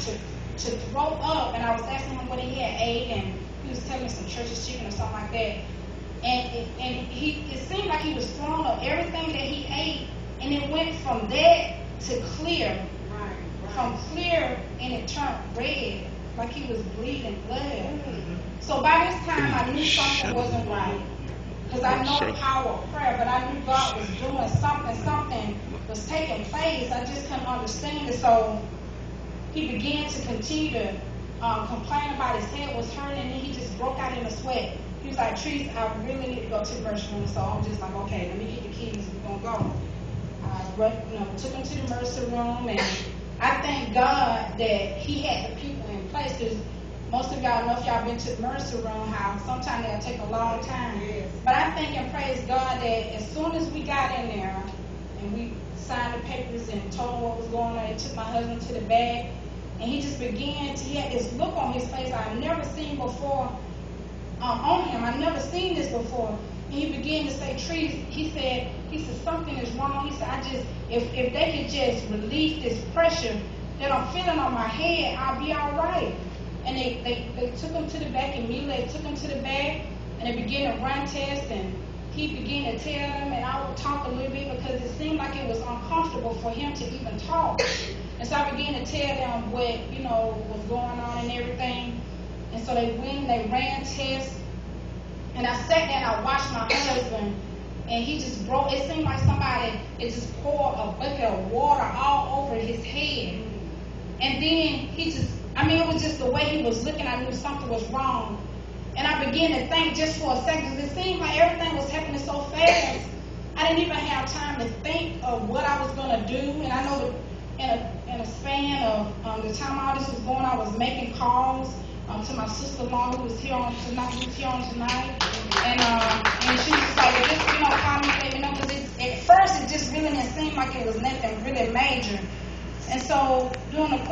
to throw up, and I was asking him what he had ate, and he was telling me some church's chicken or something like that. And it seemed like he was throwing up everything that he ate, and it went from that to clear, from clear, and it turned red, like he was bleeding blood. So by this time, I knew something wasn't right, because I know the power of prayer, but I knew God was doing something was taking place. I just couldn't understand it. So he began to continue to complain about his head was hurting, and then he just broke out in a sweat. He was like, Trees, I really need to go to the emergency room. So I'm just like, okay, let me get the keys, we're going to go. I took him to the emergency room, and I thank God that he had the people in place, because most of y'all know, if y'all been to the emergency room, how sometimes they'll take a long time. Yes. But I thank and praise God that as soon as we got in there and we signed the papers and told him what was going on, they took my husband to the back, and he just began to, he had this look on his face I've never seen before on him. I've never seen this before. And he began to say, Trees, he said, something is wrong. He said, if they could just release this pressure that I'm feeling on my head, I'll be all right. And they took him to the back immediately. They took him to the back, and they began to run tests, and he began to tell them, and I would talk a little bit because it seemed like it was uncomfortable for him to even talk. And so I began to tell them what, was going on and everything. And so they went and they ran tests. And I sat there and I watched my husband, and he just broke. It seemed like it just poured a bucket of water all over his head. And then it was just the way he was looking. I knew something was wrong. And I began to think just for a second, because it seemed like everything was happening so fast. I didn't even have time to think of what I was going to do. And I know that in a span of the time all this was going on, I was making calls to my sister-in-law who was here on tonight. And she was like, well, just, call me, let me know. Because at first it just really didn't seem like it was nothing really major. And so during the course